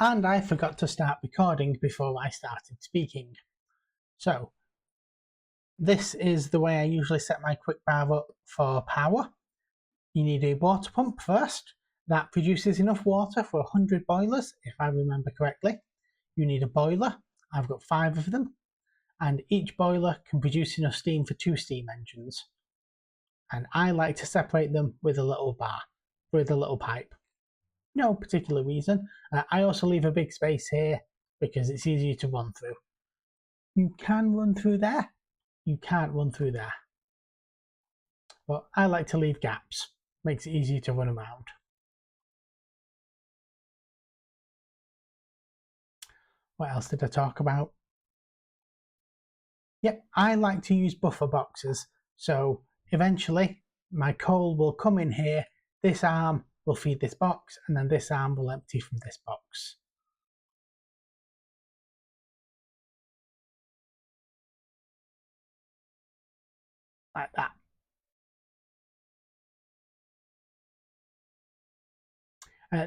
And I forgot to start recording before I started speaking. So, this is the way I usually set my quick bar up for power. You need a water pump first. That produces enough water for 100 boilers, if I remember correctly. You need a boiler. I've got 5 of them. And each boiler can produce enough steam for 2 steam engines. And I like to separate them with a little bar, with a little pipe. No particular reason. I also leave a big space here because it's easier to run through. You can run through there. You can't run through there. But I like to leave gaps. Makes it easier to run around. What else did I talk about? Yep, I like to use buffer boxes. So eventually my coal will come in here. This arm will feed this box, and then this arm will empty from this box. Like that.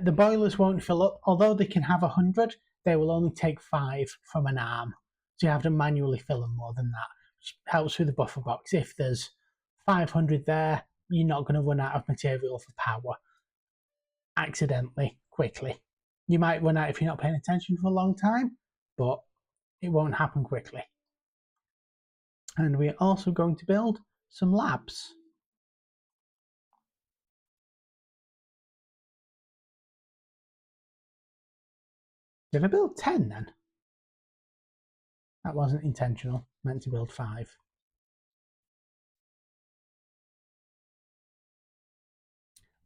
The boilers won't fill up. Although they can have 100, they will only take 5 from an arm. So you have to manually fill them more than that, which helps with the buffer box. If there's 500 there, you're not going to run out of material for power accidentally, quickly. You might run out if you're not paying attention for a long time, but it won't happen quickly. And we're also going to build some labs. Did I build 10 then? That wasn't intentional. I meant to build 5.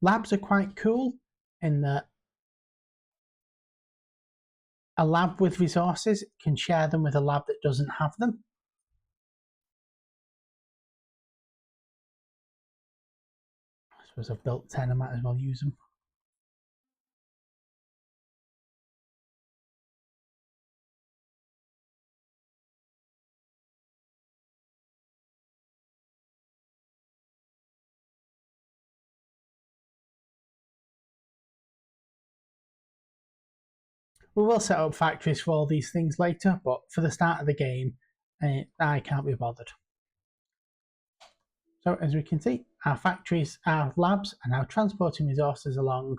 Labs are quite cool in that a lab with resources can share them with a lab that doesn't have them. I suppose I've built 10, I might as well use them. We will set up factories for all these things later, but for the start of the game, I can't be bothered. So as we can see, our factories, our labs are now transporting resources along,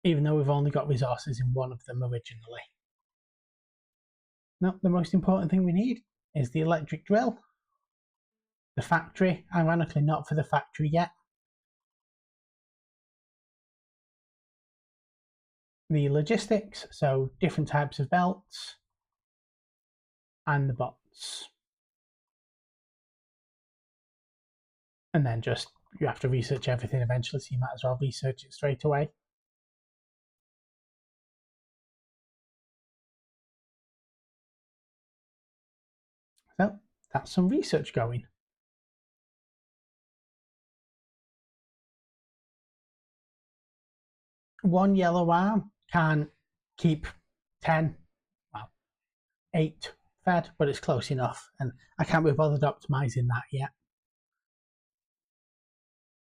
even though we've only got resources in one of them originally. Now, the most important thing we need is the electric drill. The factory, ironically not for the factory yet. The logistics, so different types of belts, and the bots. And then just, you have to research everything eventually, so you might as well research it straight away. So that's some research going. One yellow arm can keep 10, well, 8 fed, but it's close enough, and I can't be bothered optimizing that yet.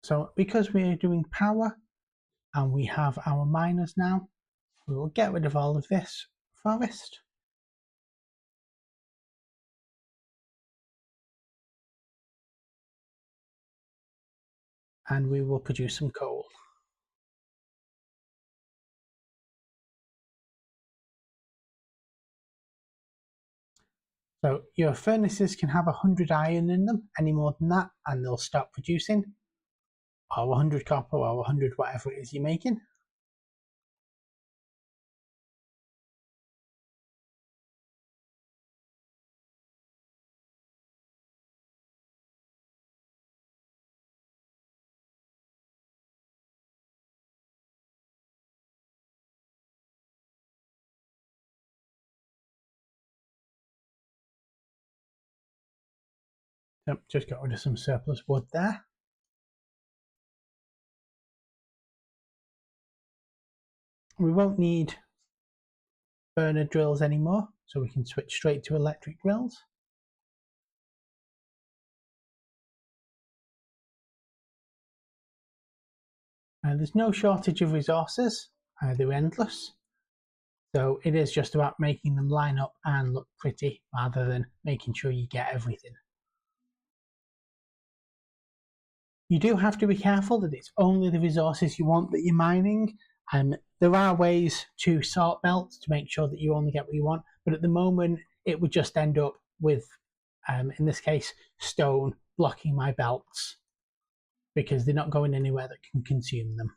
So because we are doing power and we have our miners now, we will get rid of all of this forest. And we will produce some coal. So your furnaces can have 100 iron in them, any more than that, and they'll stop producing, or 100 copper, or 100 whatever it is you're making. So just got rid of some surplus wood there. We won't need burner drills anymore, so we can switch straight to electric drills. There's no shortage of resources, they're endless. So it is just about making them line up and look pretty rather than making sure you get everything. You do have to be careful that it's only the resources you want that you're mining. There are ways to sort belts to make sure that you only get what you want, but at the moment it would just end up with, in this case, stone blocking my belts because they're not going anywhere that can consume them.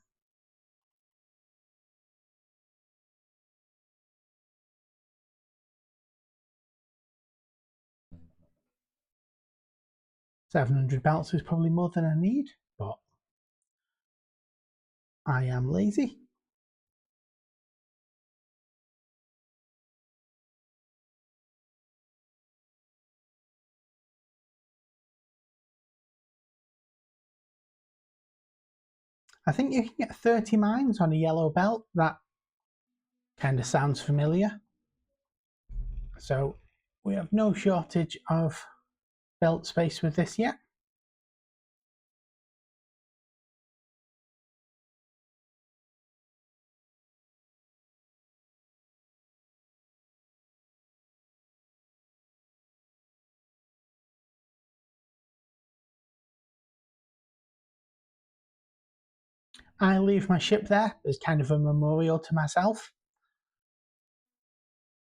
700 belts is probably more than I need, but I am lazy. I think you can get 30 mines on a yellow belt. That kind of sounds familiar. So we have no shortage of belt space with this yet. I leave my ship there as kind of a memorial to myself.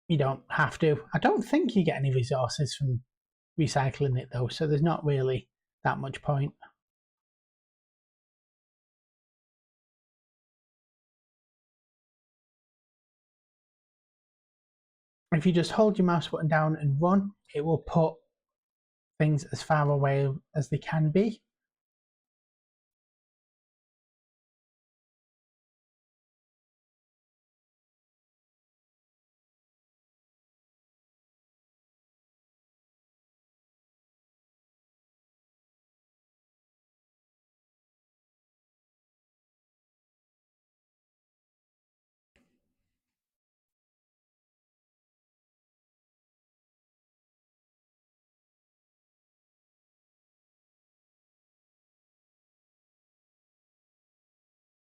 You don't have to. I don't think you get any resources from recycling it though, so there's not really that much point. If you just hold your mouse button down and run, it will put things as far away as they can be.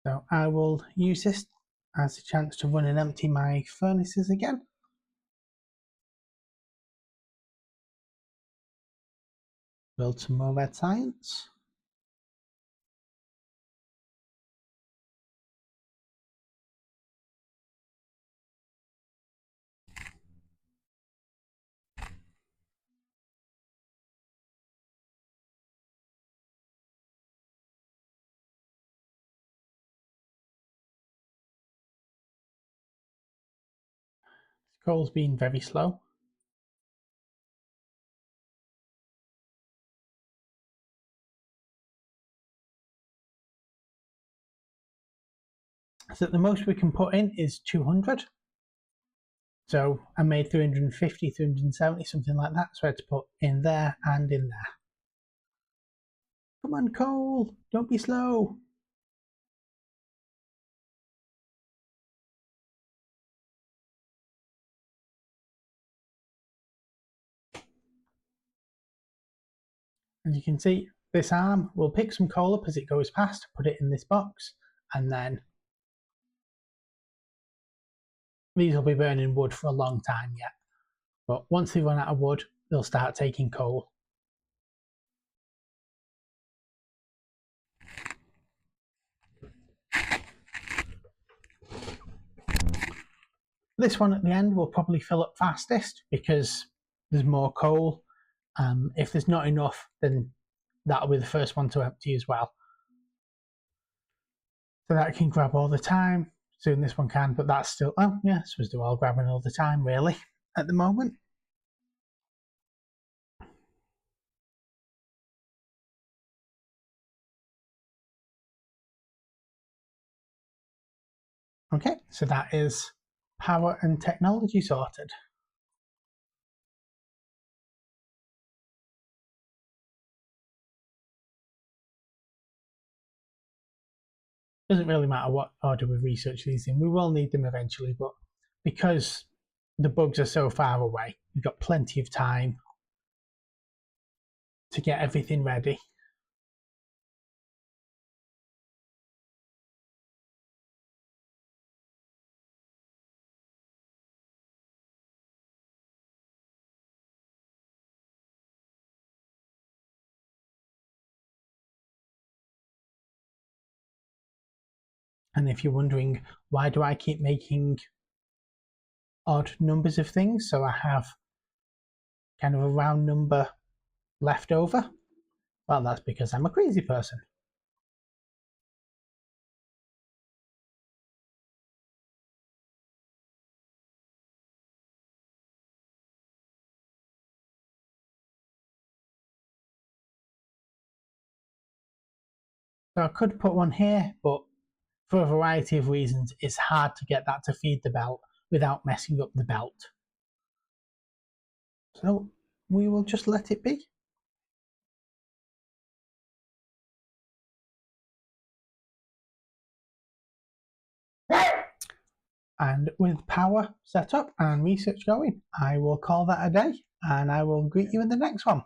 So I will use this as a chance to run and empty my furnaces again. Build some more red science. Coal's been very slow. So the most we can put in is 200. So I made 350, 370, something like that. So I had to put in there and in there. Come on, coal, don't be slow. As you can see, this arm will pick some coal up as it goes past, put it in this box, and then these will be burning wood for a long time yet. But once they run out of wood, they'll start taking coal. This one at the end will probably fill up fastest because there's more coal. If there's not enough, then that'll be the first one to empty as well. So that can grab all the time. Soon this one can, but that's still, oh yeah, I suppose they're all grabbing all the time really at the moment. Okay, so that is power and technology sorted. Doesn't really matter what order we research these in, we will need them eventually, but because the bugs are so far away, we've got plenty of time to get everything ready. And if you're wondering why do I keep making odd numbers of things, so I have kind of a round number left over, well, that's because I'm a crazy person. So I could put one here, but for a variety of reasons, it's hard to get that to feed the belt without messing up the belt. So we will just let it be. And with power set up and research going, I will call that a day and I will greet you in the next one.